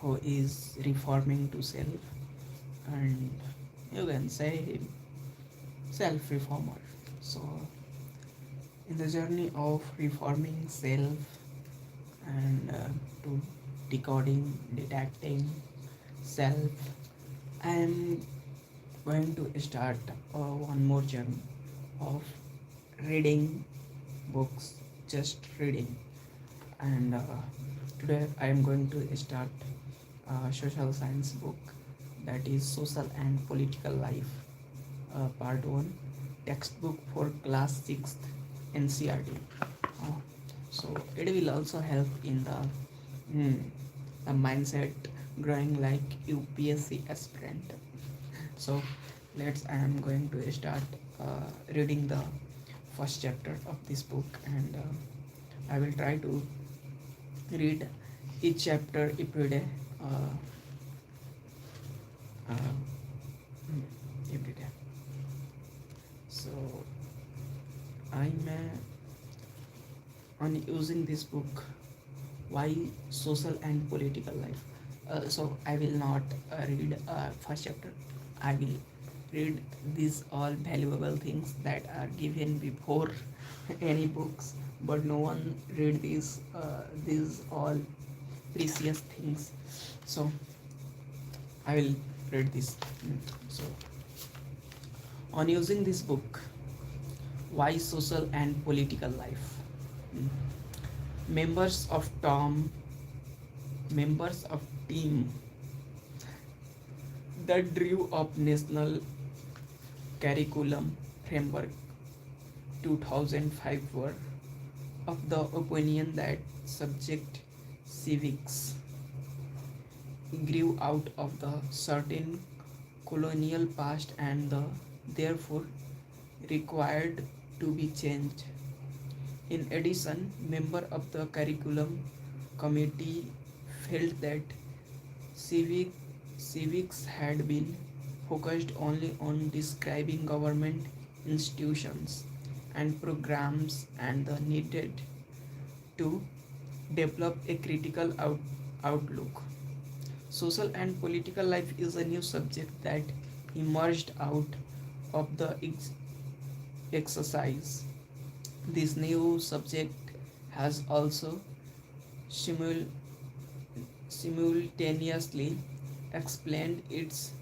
who is reforming to self, and you can say him self-reformer. So in the journey of reforming self and to decoding, detecting self, I am going to start one more journey of reading books, just reading. And today I am going to start a social science book, that is Social and Political Life, part 1, textbook for class 6th NCERT. Uh, so it will also help in the mindset growing like UPSC aspirant. So I am going to start reading the first chapter of this book, and I will try to read each chapter every day. Uh, uh, every day. So I'm on using this book, why social and political life. So I will not read first chapter. I will read these all valuable things that are given before any books, but no one read these all precious things. So I will read this. So on using this book, why social and political life. Mm. Members of members of team that drew up national curriculum framework 2005 were of the opinion that subject civics grew out of the certain colonial past and therefore required to be changed. In addition, members of the curriculum committee felt that civic, civics had been focused only on describing government institutions and programs and the needed to develop a critical outlook. Social and political life is a new subject that emerged out of the exercise. This new subject has also simul- simultaneously explained its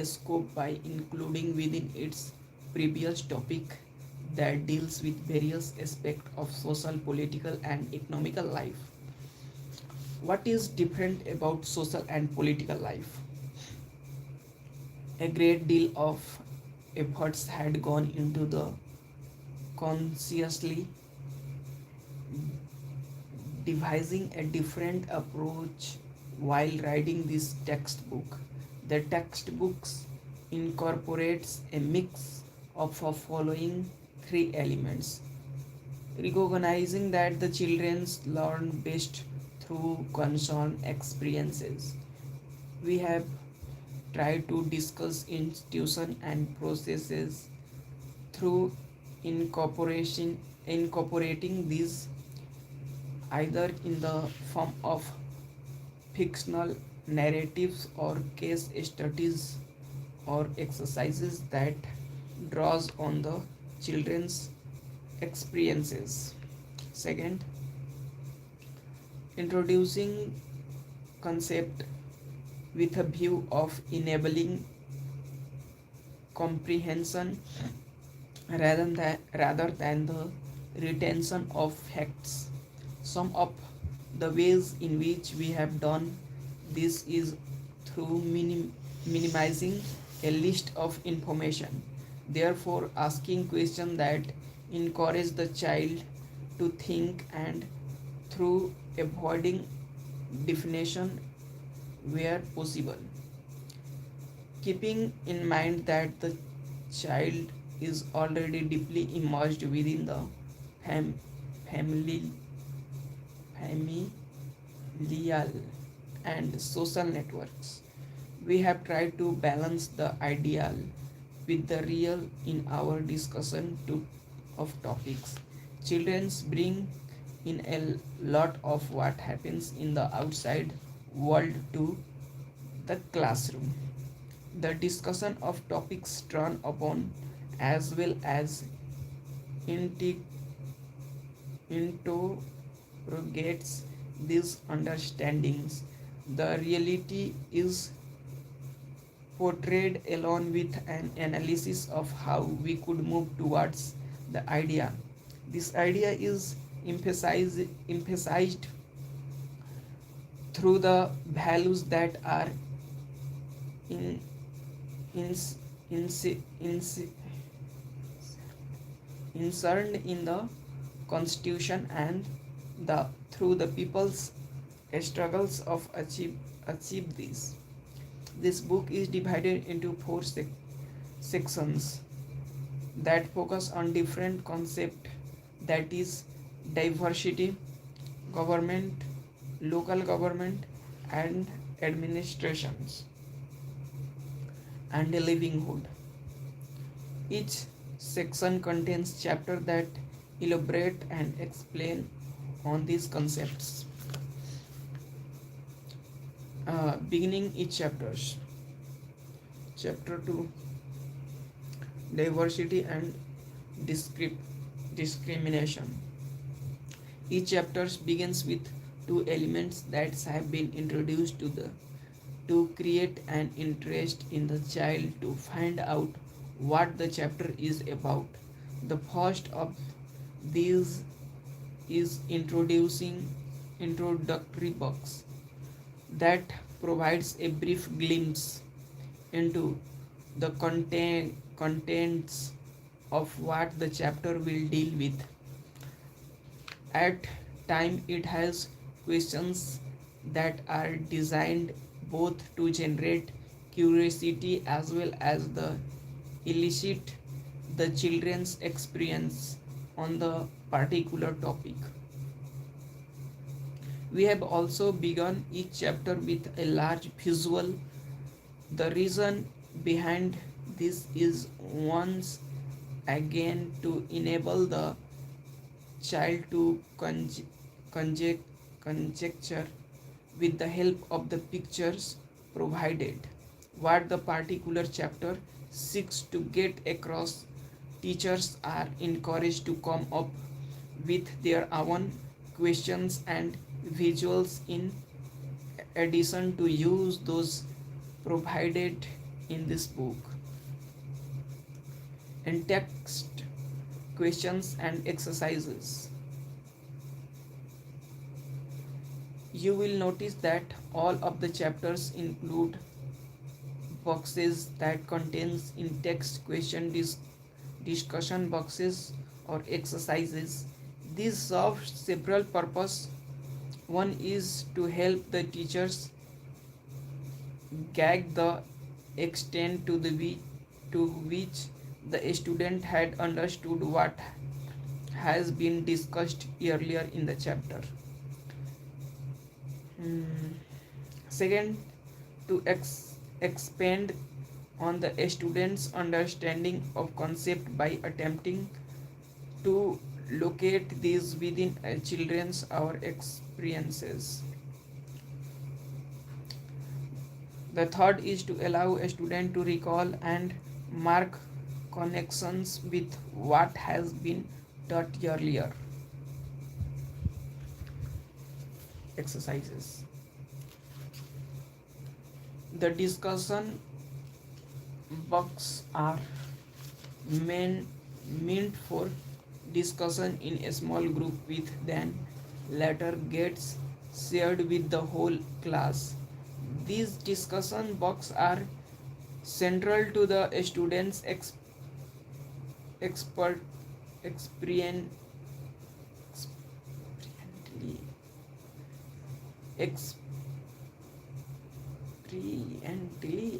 scope by including within its previous topic that deals with various aspects of social, political, and economical life. What is different about social and political life? A great deal of efforts had gone into the consciously devising a different approach while writing this textbook. The textbooks incorporates a mix of the following three elements: recognizing that the children learn best through concerned experiences. We have tried to discuss institution and processes through incorporating these either in the form of fictional narratives or case studies or exercises that draws on the children's experiences. Second, introducing concept with a view of enabling comprehension rather than the retention of facts. Some of the ways in which we have done this is through minimizing a list of information, therefore asking questions that encourage the child to think, and through avoiding definition where possible, keeping in mind that the child is already deeply immersed within the fam- family familial and social networks. We have tried to balance the ideal with the real in our discussion of topics. Children bring in a lot of what happens in the outside world to the classroom. The discussion of topics drawn upon as well as integ- interrogates these understandings. The reality is portrayed along with an analysis of how we could move towards the idea. This idea is emphasized through the values that are in, in, in, in, inserted in the constitution and the through the people's struggles of achieve this. This book is divided into four sections that focus on different concepts, that is diversity, government, local government, and administrations, and livelihood. Each section contains chapters that elaborate and explain on these concepts. Beginning each chapters. Chapter 2, Diversity and Discrimination. Each chapter begins with two elements that have been introduced to create an interest in the child to find out what the chapter is about. The first of these is introductory box that provides a brief glimpse into the contents of what the chapter will deal with. At time it has questions that are designed both to generate curiosity as well as the elicit the children's experience on the particular topic. We have also begun each chapter with a large visual. The reason behind this is once again to enable the child to conjecture with the help of the pictures provided what the particular chapter seeks to get across. Teachers are encouraged to come up with their own questions and visuals in addition to use those provided in this book. And text questions and exercises. You will notice that all of the chapters include boxes that contains in text question discussion boxes or exercises. These serve several purposes. One is to help the teachers gauge the extent to which the student had understood what has been discussed earlier in the chapter. Second, to expand on the student's understanding of concept by attempting to locate these within a children's our experiences. The third is to allow a student to recall and mark connections with what has been taught earlier. Exercises. The discussion box are meant for discussion in a small group with then later gets shared with the whole class. These discussion boxes are central to the students' expert experientially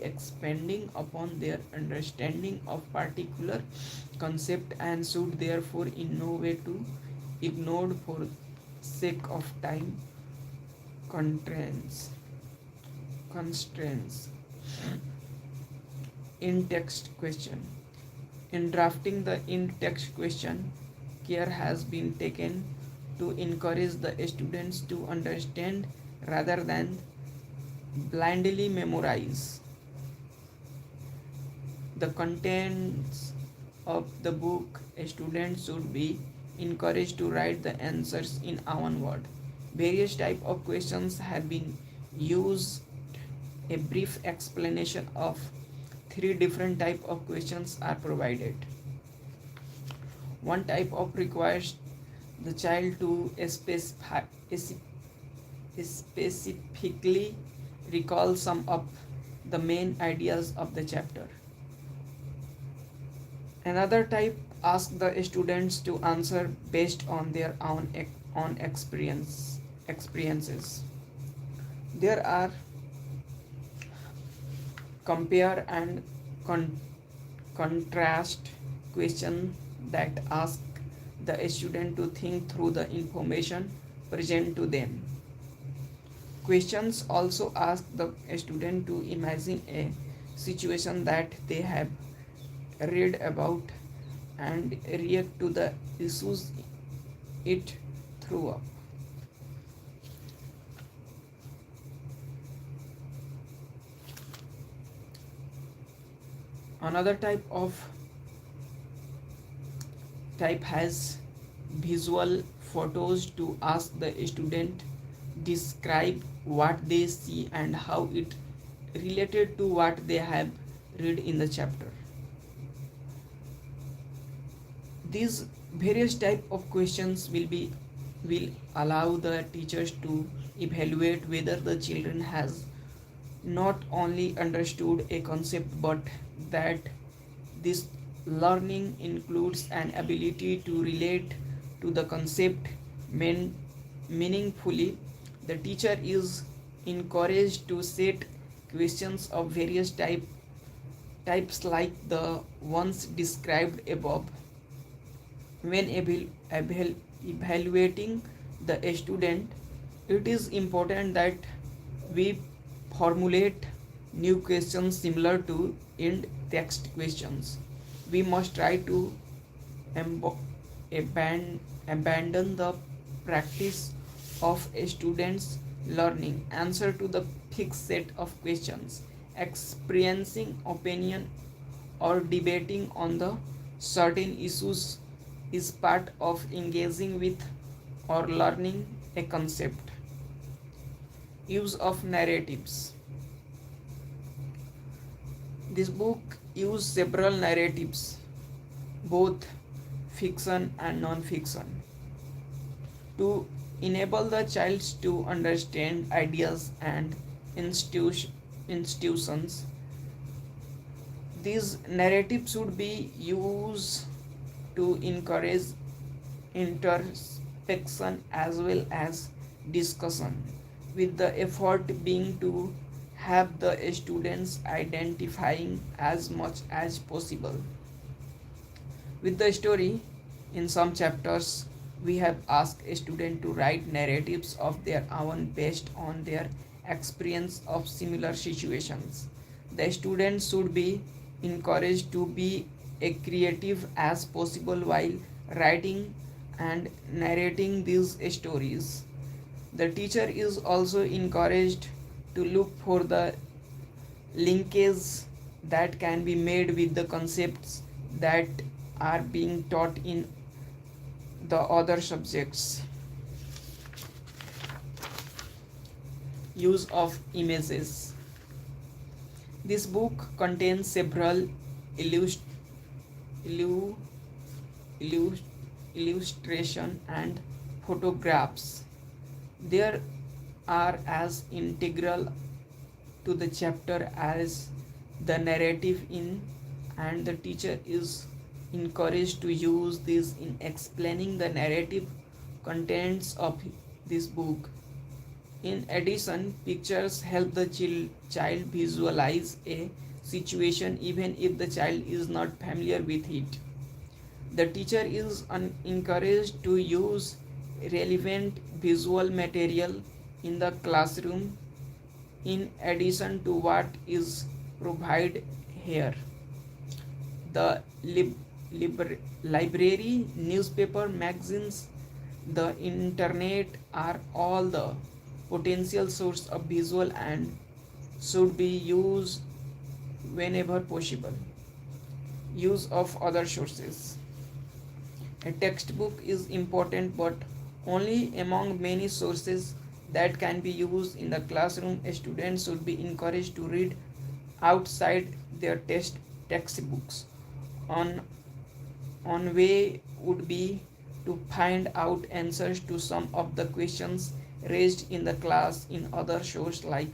expanding upon their understanding of particular concept and should therefore in no way to ignored for sake of time constraints. In text question. In drafting the in text question, care has been taken to encourage the students to understand rather than blindly memorize the contents of the book. A student should be encouraged to write the answers in one word. Various types of questions have been used. A brief explanation of three different types of questions are provided. One type of requires the child to specifically recall some of the main ideas of the chapter. Another type asks the students to answer based on their own experiences. There are compare and contrast questions that ask the student to think through the information present to them. Questions also ask the student to imagine a situation that they have read about and react to the issues it threw up. Another type has visual photos to ask the student describe what they see and how it related to what they have read in the chapter. These various type of questions will allow the teachers to evaluate whether the children has not only understood a concept but that this learning includes an ability to relate to the concept meaningfully. The teacher is encouraged to set questions of various types like the ones described above. When evaluating the student, it is important that we formulate new questions similar to end text questions. We must try to abandon the practice of a student's learning answer to the fixed set of questions. Experiencing opinion or debating on the certain issues is part of engaging with or learning a concept. Use of narratives. This book uses several narratives, both fiction and non-fiction, to enable the child to understand ideas and institutions. These narratives should be used to encourage introspection as well as discussion, with the effort being to have the students identifying as much as possible with the story. In some chapters, we have asked a student to write narratives of their own based on their experience of similar situations. The students should be encouraged to be as creative as possible while writing and narrating these stories. The teacher is also encouraged to look for the linkages that can be made with the concepts that are being taught in the other subjects. Use of images. This book contains several illustration and photographs. There are as integral to the chapter as the narrative in, and the teacher is encouraged to use this in explaining the narrative contents of this book. In addition, pictures help the child visualize a situation even if the child is not familiar with it. The teacher is encouraged to use relevant visual material in the classroom in addition to what is provided here. The library, newspaper, magazines, the internet are all the potential source of visual and should be used whenever possible. Use of other sources. A textbook is important but only among many sources that can be used in the classroom. Students should be encouraged to read outside their textbooks. On on way would be to find out answers to some of the questions raised in the class in other sources like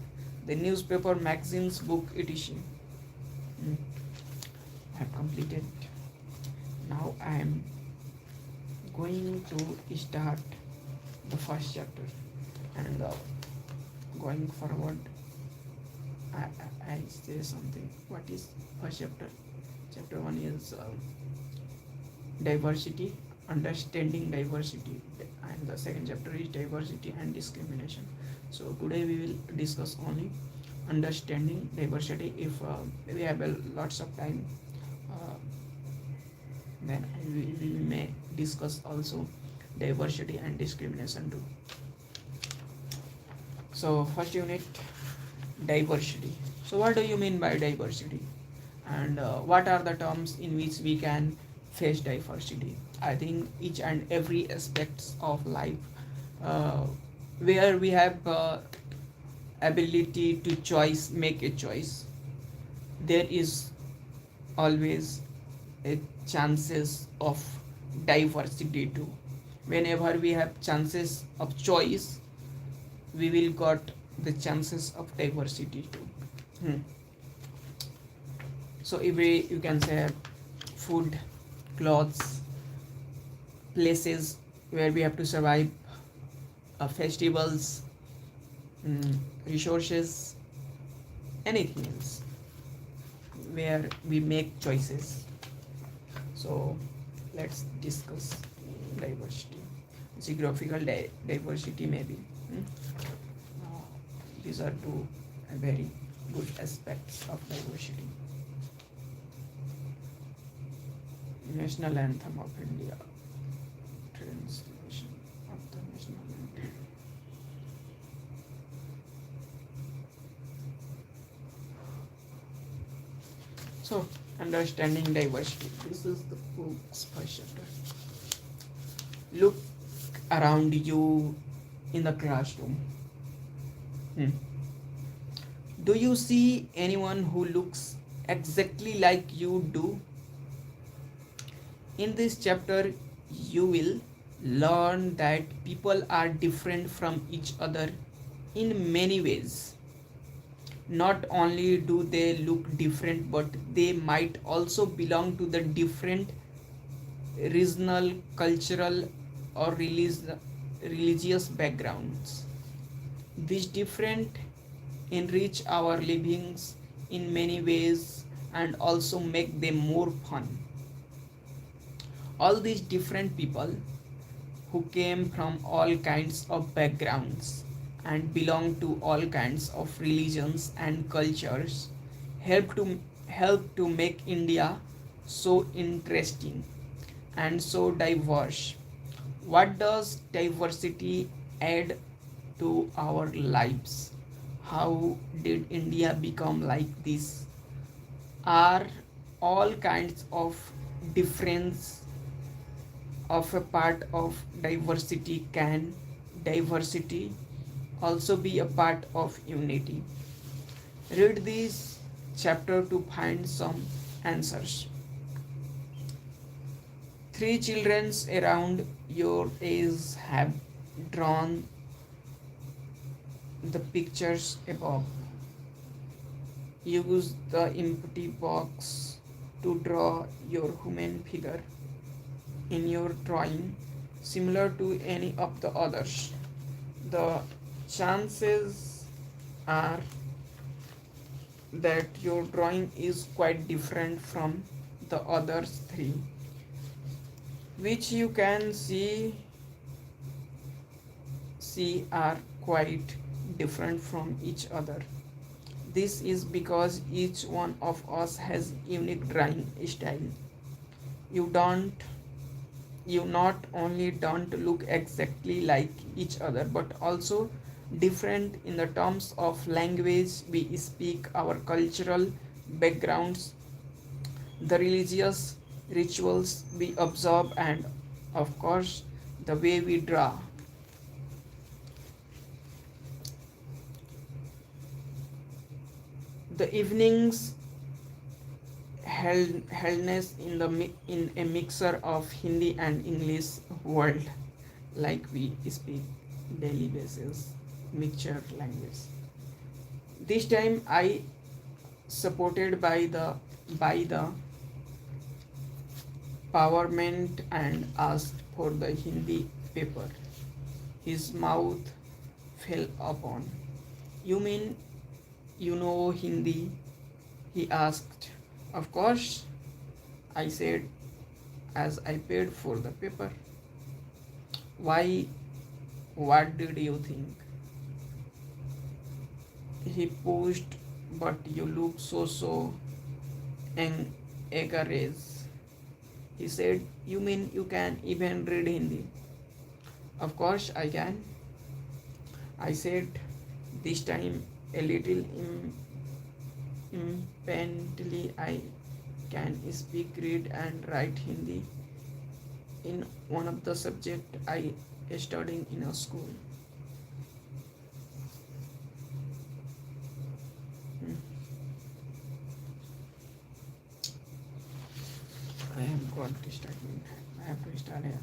the newspaper, magazines, book, etc. I have completed. Now I am going to start the first chapter, and going forward I say something. What is first chapter? Chapter 1 is diversity, understanding diversity, and the second chapter is diversity and discrimination. So today we will discuss only understanding diversity. If we have lots of time, then we may discuss also diversity and discrimination too. So first unit, diversity. So what do you mean by diversity, and what are the terms in which we can face diversity? I think each and every aspects of life where we have ability to choice, make a choice, there is always a chances of diversity too. Whenever we have chances of choice, we will got the chances of diversity too. So if you can say food, clothes, places where we have to survive, festivals, resources, anything else where we make choices. So let's discuss diversity. Geographical diversity maybe. These are two very good aspects of diversity. National anthem of India. Translation of the national anthem. So, understanding diversity. This is the book's first chapter. Look around you in the classroom. Do you see anyone who looks exactly like you do? In this chapter, you will learn that people are different from each other in many ways. Not only do they look different, but they might also belong to the different regional, cultural, or religious backgrounds. These different enrich our livings in many ways and also make them more fun. All these different people who came from all kinds of backgrounds and belong to all kinds of religions and cultures help to make India so interesting and so diverse. What does diversity add to our lives? How did India become like this? Are all kinds of difference of a part of diversity? Can diversity also be a part of unity? Read this chapter to find some answers. 3 children around your age have drawn the pictures above. Use the empty box to draw your human figure in your drawing similar to any of the others. The chances are that your drawing is quite different from the others 3, which you can see are quite different from each other. This is because each one of us has unique drawing style. You not only don't look exactly like each other, but also different in the terms of language we speak, our cultural backgrounds, the religious rituals we observe, and of course, the way we draw. The evenings heldness in in a mixer of Hindi and English world, like we speak daily basis, mixture language. This time I supported by the empowerment and asked for the Hindi paper. His mouth fell upon. You mean you know Hindi? He asked. Of course, I said as I paid for the paper. Why? What did you think? He pushed, but you look so encouraged. He said, you mean you can even read Hindi? Of course I can. I said, this time a little impatiently. I can speak, read and write Hindi in one of the subject I studying in a school. I have got statement. I have to start here.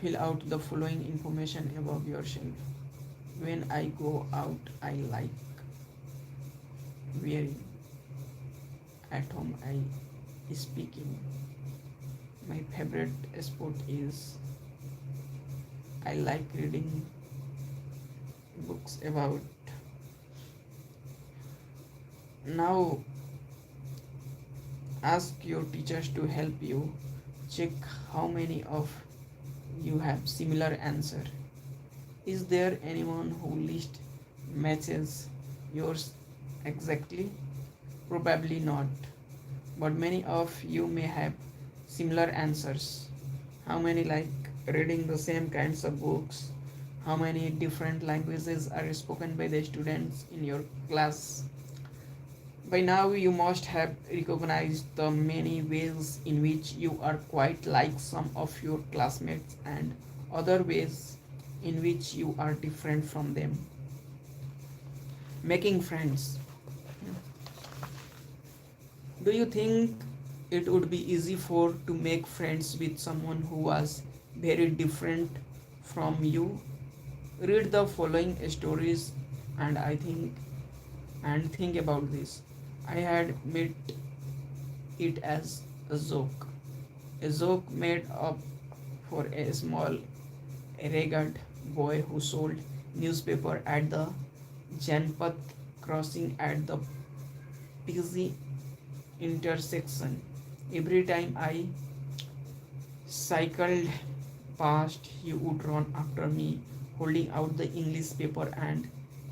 Fill out the following information above yourself. When I go out, I like wearing. At home, I speaking. My favorite sport is I like reading books about. Now ask your teachers to help you check how many of you have similar answer. Is there anyone who list matches yours exactly? Probably not, but many of you may have similar answers. How many like reading the same kinds of books? How many different languages are spoken by the students in your class? By now you must have recognized the many ways in which you are quite like some of your classmates and other ways in which you are different from them. Making friends. Do you think it would be easy to make friends with someone who was very different from you? Read the following stories and think about this. I had made it as a joke made up for a small ragged boy who sold newspaper at the Janpath crossing at the busy intersection. Every time I cycled past, he would run after me, holding out the English paper and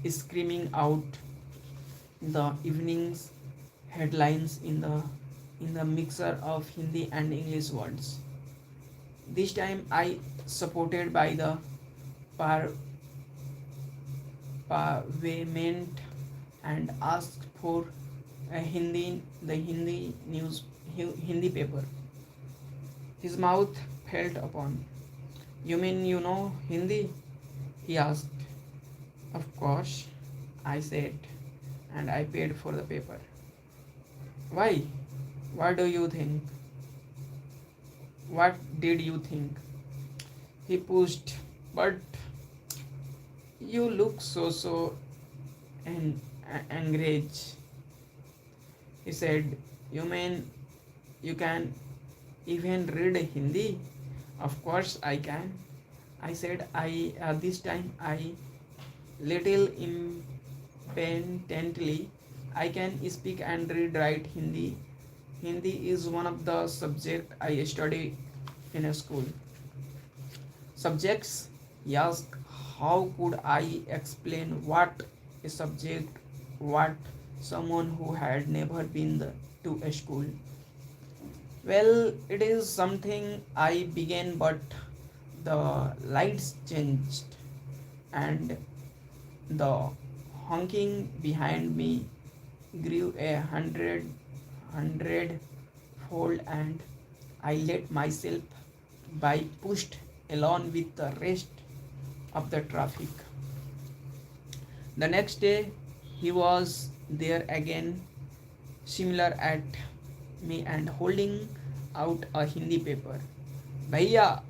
screaming out the evening's headlines in the mixer of Hindi and English words. This time I supported by the parliament and asked for the Hindi paper. His mouth felt upon. You mean you know Hindi? He asked. Of course, I said, and I paid for the paper. Why? What do you think? What did you think? He pushed, but you look so enraged. He said, you mean you can even read Hindi? Of course I can. I said, this time I little impatiently. I can speak and read write Hindi. Hindi is one of the subjects I study in a school. Subjects? Yes. How could I explain what a subject, what someone who had never been to a school? Well, it is something I began, but the lights changed and The honking behind me grew hundred fold, and I let myself by pushed along with the rest of the traffic. The next day he was there again, similar at me and holding out a Hindi paper. भैया,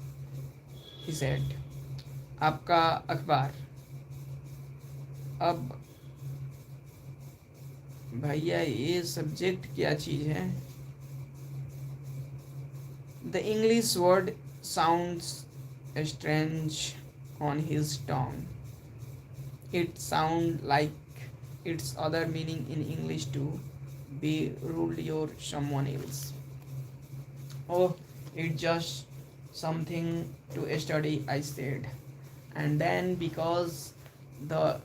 he said, आपका अखबार. अब भैया ये subject क्या चीज़ है? The English word sounds strange on his tongue. It sounds like its other meaning in English to be rude or someone else. Oh, it's just something to study, I said. And then, because the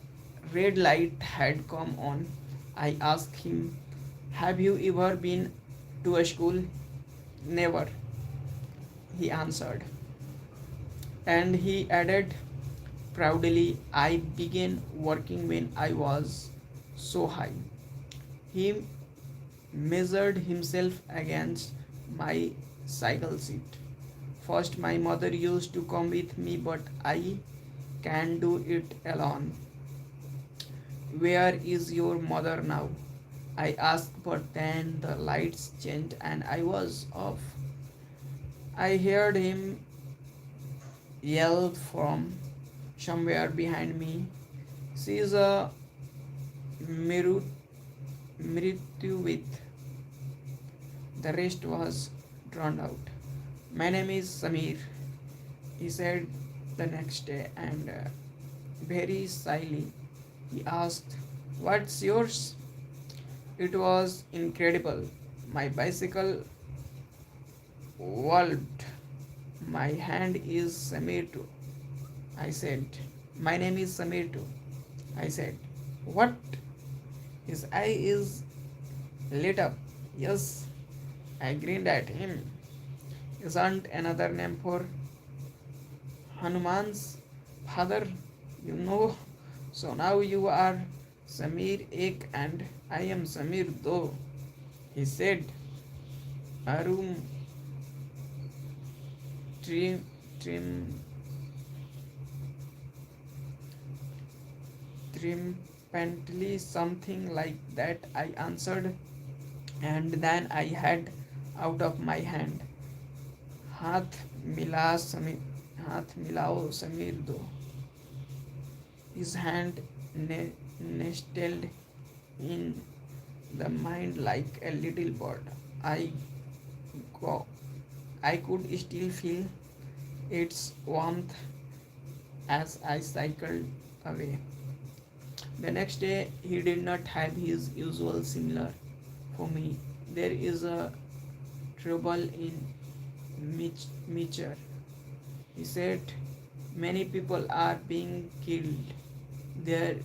red light had come on, I asked him, have you ever been to a school? Never, he answered. And he added proudly, I began working when I was so high. He measured himself against my cycle seat. First, my mother used to come with me, but I can't do it alone. Where is your mother now? I asked, but then the lights changed and I was off. I heard him yell from somewhere behind me, she's a Miru Mrityu with. The rest was drowned out. My name is Samir, he said the next day, and very shyly he asked, what's yours? It was incredible. My bicycle walloped. My hand is Samir too, I said. My name is Samir too, I said. What? His eye is lit up. Yes, I grinned at him. Isn't another name for Hanuman's father? You know. So now you are Samir Ek and I am Samir Do, he said. Arum trim trim triumphantly, something like that, I answered, and then I had out of my hand. हाथ मिलाओ समीर दो. His hand nestled in the mind like a little bird. I go. I could still feel its warmth as I cycled away. The next day he did not have his usual similar for me. There is a trouble in Mitcher, he said. Many people are being killed there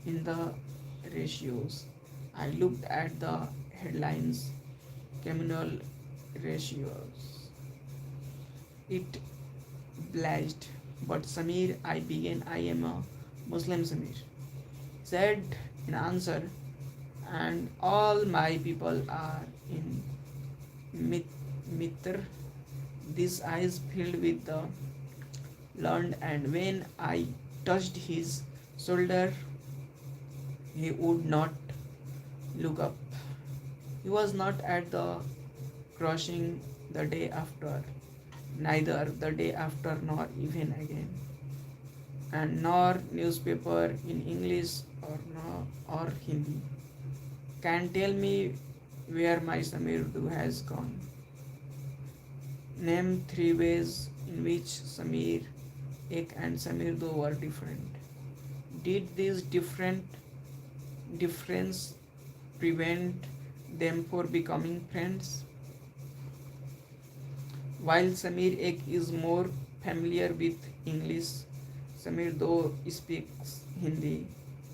in the ratios. I looked at the headlines, communal ratios. It blazed. But Samir, I began, I am a Muslim, Samir said in answer, and all my people are in Mitr. These eyes filled with the learned, and when I touched his shoulder, he would not look up. He was not at the crossing the day after, neither the day after nor even again, and nor newspaper in English or Hindi can tell me where my Samirdu has gone. Name 3 ways in which Samir Ek and Samirdu were different. Did this difference prevent them from becoming friends? While Samir Ek is more familiar with English, Samir Do speaks Hindi.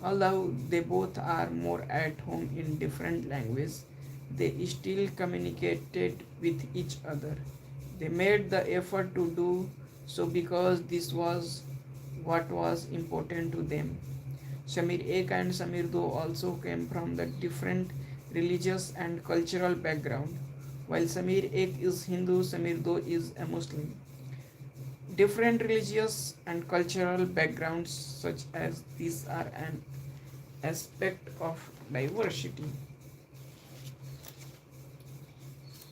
Although they both are more at home in different languages, they still communicated with each other. They made the effort to do so because this was what was important to them. Samir Ek and Samir Do also came from the different religious and cultural background. While Samir Ek is Hindu, Samir Do is a Muslim. Different religious and cultural backgrounds such as these are an aspect of diversity.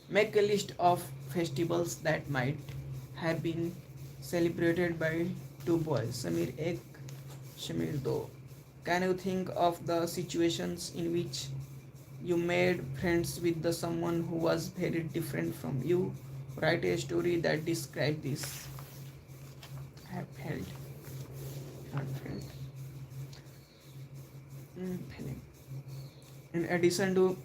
Make a list of festivals that might have been celebrated by two boys, Samir Ek, Samir Do. Can you think of the situations in which you made friends with the someone who was very different from you? Write a story that describes this. Have felt, heartfelt, feeling. In addition to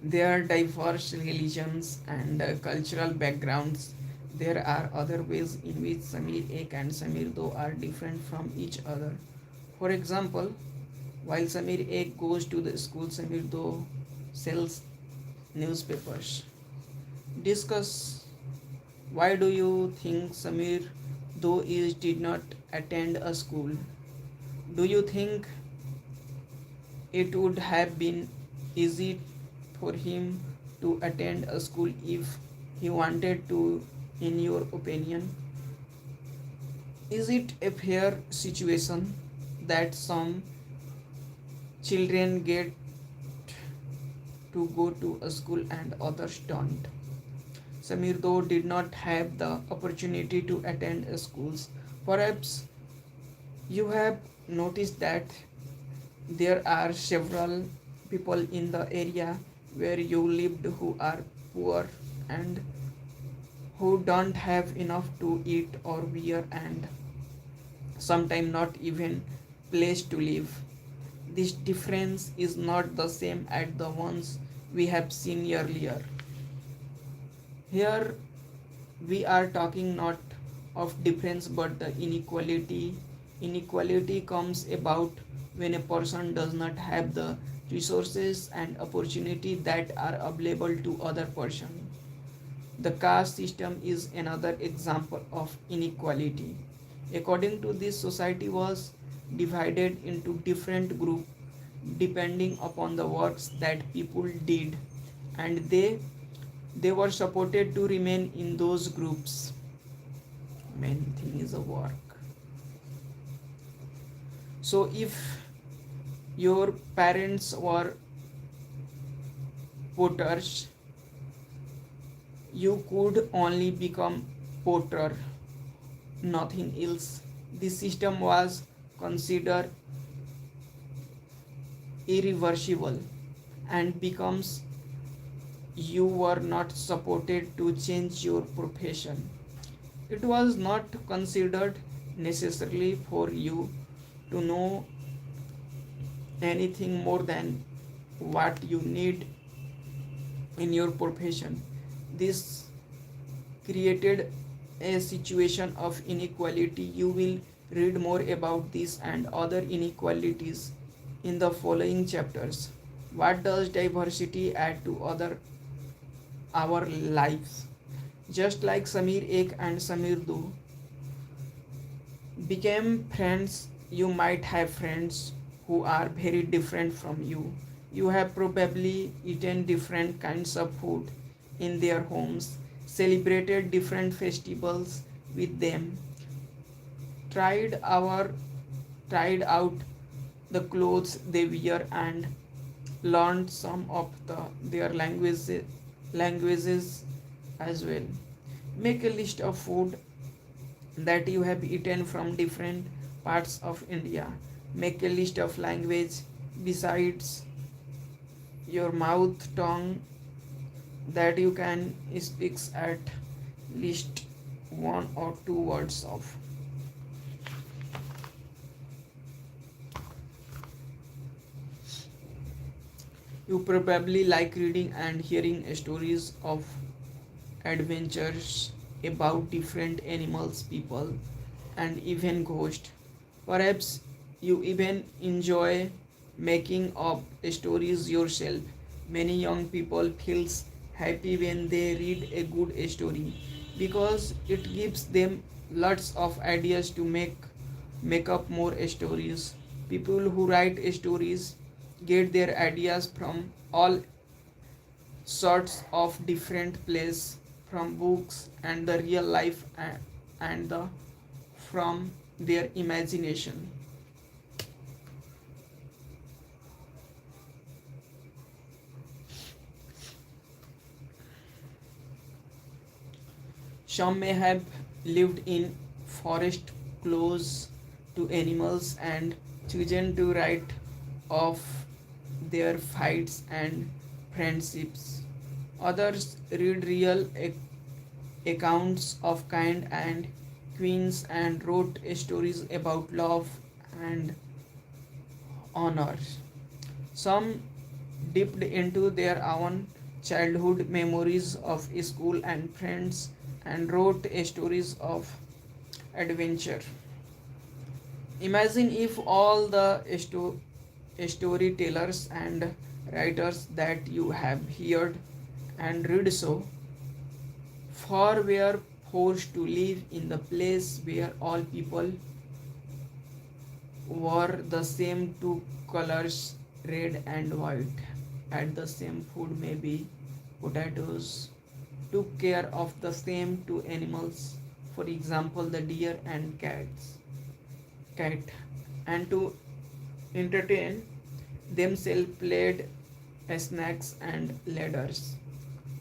their diverse religions and cultural backgrounds, there are other ways in which Samir Ek and Samir Do are different from each other. For example, while Samir Ek goes to the school, Samir Do sells newspapers. Discuss why do you think Samir Do is did not attend a school? Do you think it would have been easy for him to attend a school if he wanted to, in your opinion? Is it a fair situation that some children get to go to a school and others don't? Samir though did not have the opportunity to attend schools. Perhaps you have noticed that there are several people in the area where you lived who are poor and who don't have enough to eat or wear and sometimes not even place to live. This difference is not the same as the ones we have seen earlier. Here we are talking not of difference but the inequality. Inequality comes about when a person does not have the resources and opportunity that are available to other person. The caste system is another example of inequality. According to this, society was divided into different groups depending upon the works that people did, and they were supported to remain in those groups. Main thing is a work. So if your parents were potters, you could only become potter, nothing else. This system was considered irreversible and becomes you were not supported to change your profession. It was not considered necessarily for you to know anything more than what you need in your profession. This created a situation of inequality. You will read more about this and other inequalities in the following chapters. What does diversity add to our lives? Just like Samir Ek and Samir Do became friends, you might have friends who are very different from you. You have probably eaten different kinds of food in their homes, celebrated different festivals with them, tried our tried out the clothes they wear and learned some of their languages as well. Make a list of food that you have eaten from different parts of India. Make a list of language besides your mouth tongue that you can speak at least one or two words of. You probably like reading and hearing stories of adventures about different animals, people, and even ghosts. Perhaps you even enjoy making up stories yourself. Many young people feels happy when they read a good story because it gives them lots of ideas to make up more stories. People who write stories get their ideas from all sorts of different places, from books and the real life and the from their imagination. Some may have lived in forest close to animals and chosen to write of their fights and friendships. Others read real accounts of kind and queens and wrote stories about love and honor. Some dipped into their own childhood memories of school and friends and wrote stories of adventure. Imagine if all the storytellers and writers that you have heard and read so far were forced to live in the place where all people wore the same two colors, red and white, had the same food, maybe potatoes, took care of the same two animals, for example the deer and cat, and to entertain themselves played snakes and ladders.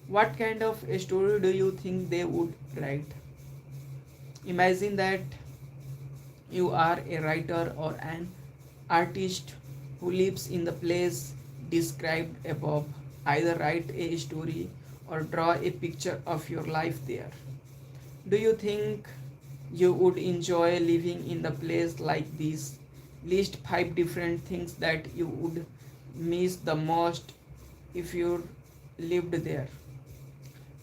What kind of a story do you think they would write? Imagine that you are a writer or an artist who lives in the place described above. Either write a story or draw a picture of your life there. Do you think you would enjoy living in the place like this? List 5 different things that you would miss the most if you lived there.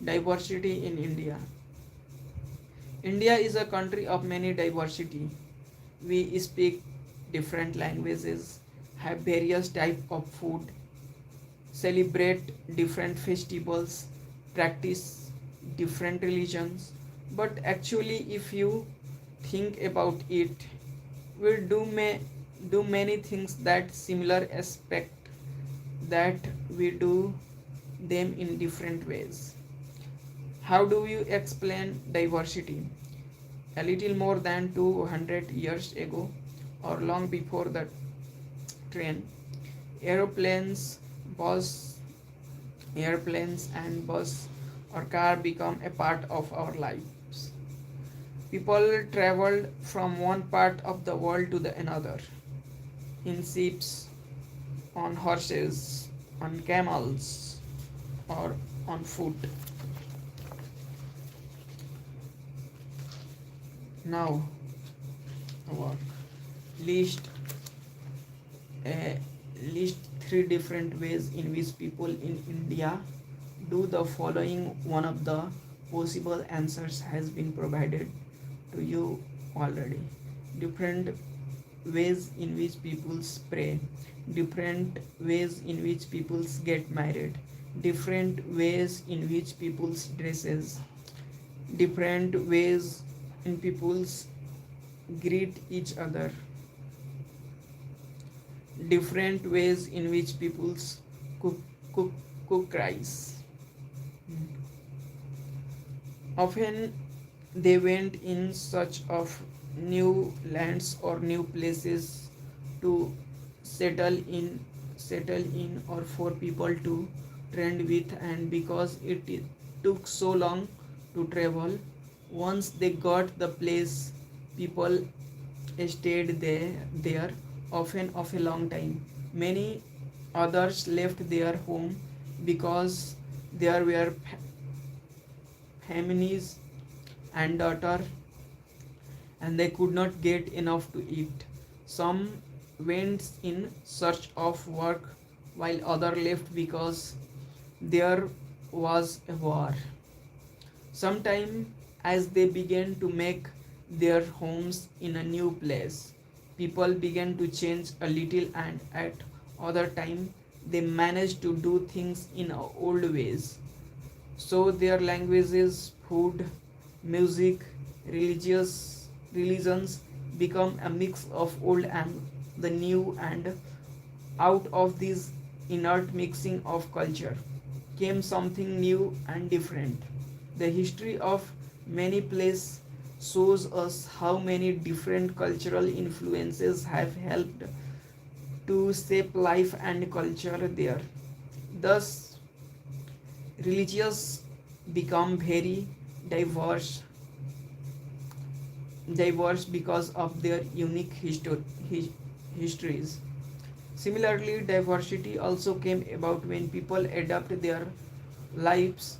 Diversity in India. India is a country of many diversity. We speak different languages, have various types of food, celebrate different festivals, practice different religions. But actually, if you think about it, we do many things that similar aspect that we do them in different ways. How do you explain diversity? A little more than 200 years ago, or long before the train, aeroplanes, bus, airplanes and bus or car become a part of our lives. People traveled from one part of the world to the another in ships, on horses, on camels, or on foot. Now, our list list 3 different ways in which people in India do the following. One of the possible answers has been provided to you already. Different ways in which people pray, different ways in which people get married, different ways in which people dresses, different ways in people's greet each other, different ways in which people's cook cook cook rice. Often they went in search of new lands or new places to settle in or for people to trend with, and because it took so long to travel, once they got the place, people stayed there often of a long time. Many others left their home because there were famines and daughter and they could not get enough to eat. Some went in search of work while others left because there was a war. Sometime as they began to make their homes in a new place, people began to change a little, and at other time they managed to do things in old ways. So their languages, food, music, religions become a mix of old and the new, and out of this inert mixing of culture came something new and different. The history of many places shows us how many different cultural influences have helped to shape life and culture there. Thus, religious become very diverse diverse because of their unique histories. Similarly, diversity also came about when people adapt their lives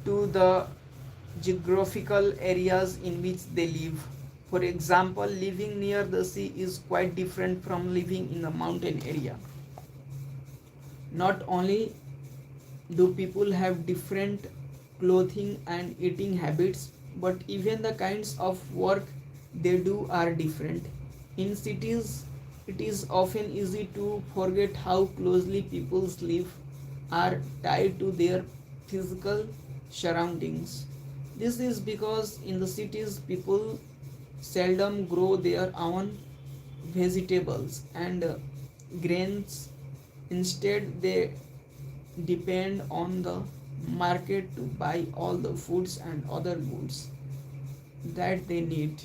to the geographical areas in which they live. For example, living near the sea is quite different from living in a mountain area. Not only do people have different clothing and eating habits, but even the kinds of work they do are different. In cities, it is often easy to forget how closely people's lives are tied to their physical surroundings. This is because in the cities, people seldom grow their own vegetables and grains. Instead, they depend on the market to buy all the foods and other goods that they need.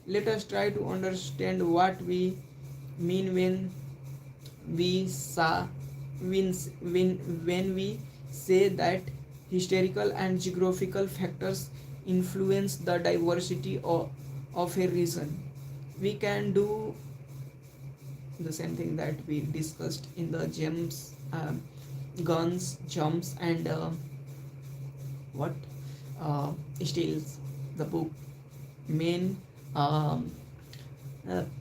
Let us try to understand what we mean we sa when we say that historical and geographical factors influence the diversity of a region. We can do the same thing that we discussed in the gems, guns, jumps, and what steals. The book main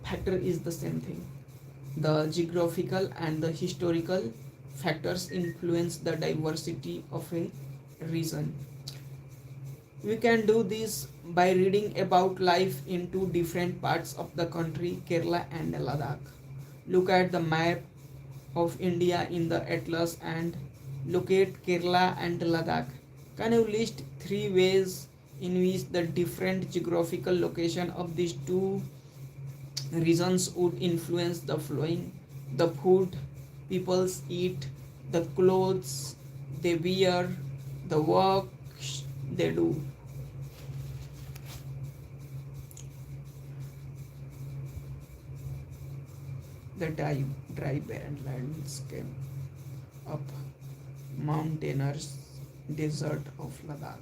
factor is the same thing. The geographical and the historical factors influence the diversity of a region. We can do this by reading about life in two different parts of the country, Kerala and Ladakh. Look at the map of India in the atlas and locate Kerala and Ladakh. Can you list three ways in which the different geographical location of these two regions would influence the flowing, the food people eat, the clothes they wear, the work they do? The dry barren landscape of mountainous desert of Ladakh.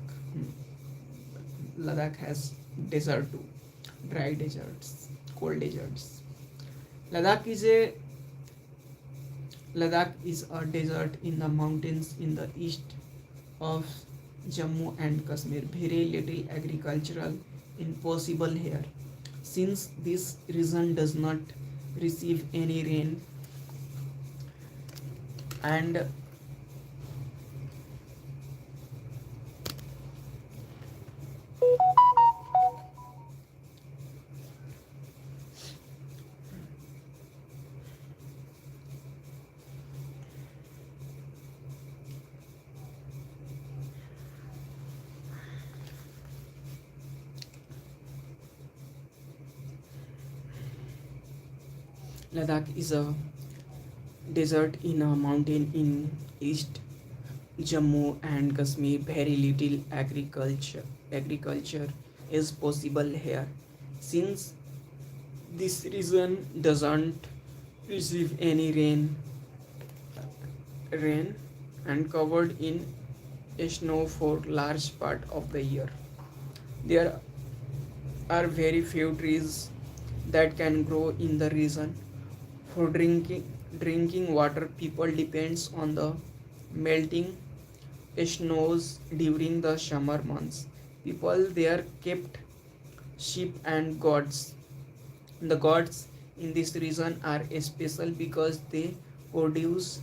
Ladakh has desert too, dry deserts, cold deserts. Ladakh is a Ladakh is a desert in the mountains in the east of Jammu and Kashmir. Very little agricultural impossible here, since this region does not receive any rain, and Ladakh is a desert in a mountain in East Jammu and Kashmir. Very little agriculture is possible here, since this region doesn't receive any rain and covered in snow for large part of the year. There are very few trees that can grow in the region. For drinking water, people depends on the melting snows during the summer months. People there kept sheep and goats. The goats in this region are special because they produce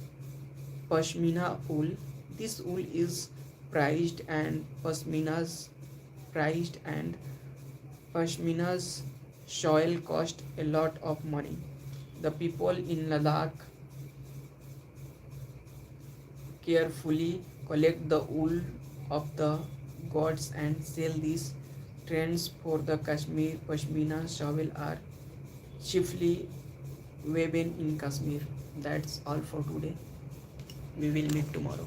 pashmina wool. This wool is prized and pashmina's soil cost a lot of money. The people in Ladakh carefully collect the wool of the goats and sell these trends for the Kashmir Pashmina shawl are chiefly women in Kashmir. That's all for today. We will meet tomorrow.